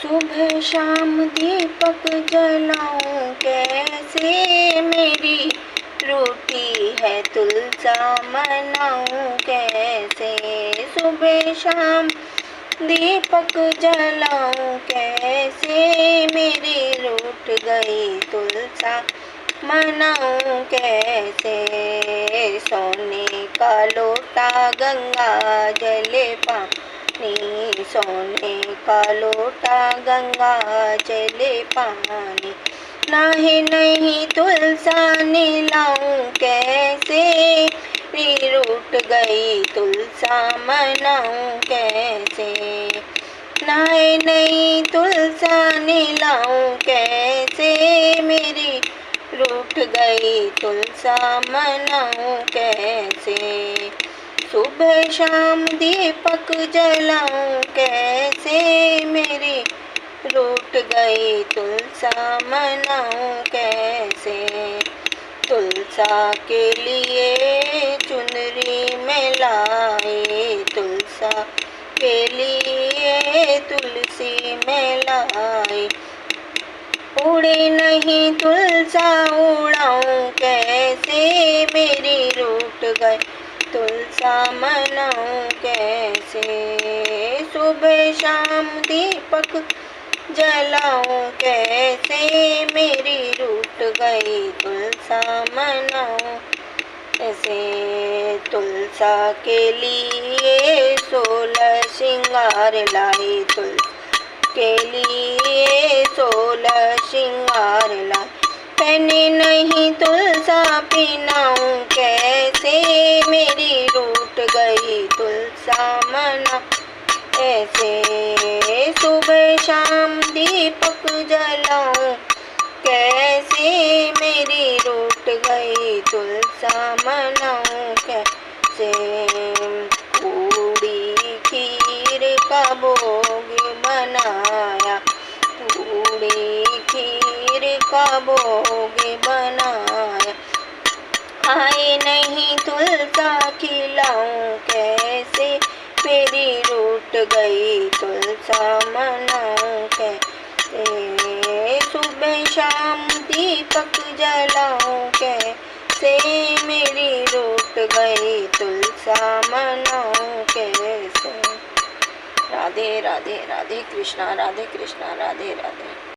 सुबह शाम दीपक जलाऊं कैसे, मेरी रूठी है तुलसा मनाऊं कैसे। सुबह शाम दीपक जलाऊं कैसे, मेरी रूठ गई तुलसा मनाऊं कैसे। सोने का लोटा गंगा जल पानी, सोने का लोटा गंगा जल पानी, नाहे नहीं तुलसा नीलाऊं कैसे। रूठ गई तुलसा मनाऊं कैसे, नाहे नहीं तुलसा नीलाऊं कैसे। मेरी रूठ गई तुलसा मनाऊं कैसे। सुबह शाम दीपक जलाऊं कैसे, मेरी रूठ गई तुलसा मनाऊं कैसे। तुलसा के लिए चुनरी में लाए, तुलसा के लिए तुलसी में लाए। उड़े नहीं तुलसा उड़ाऊं कैसे, मेरी रूठ गई तुलसा मनाऊं कैसे। सुबह शाम दीपक जलाऊं कैसे, मेरी रूठ गई तुलसा मनाऊं कैसे। तुलसा के लिए 16 श्रृंगार लाए, तुलसा के लिए 16 श्रृंगार लाए। पहने नहीं तुलसा पहनाऊं कैसे, मेरी रूठ गई तुलसा मना ऐसे। सुबह शाम दीपक जलाऊं कैसे, मेरी रूठ गई तुलसा मनाऊं कैसे। पूड़ी खीर का भोग बनाया, पूड़ी खीर का भोग बनाया। आए नहीं तुलसा खिलाऊं कैसे, मेरी रूठ गई तुलसा मनाऊं कैसे। सुबह शाम दीपक जलाऊं कैसे, मेरी रूठ गई तुलसा मनाऊं कैसे। राधे राधे, राधे कृष्णा, राधे कृष्णा, राधे राधे।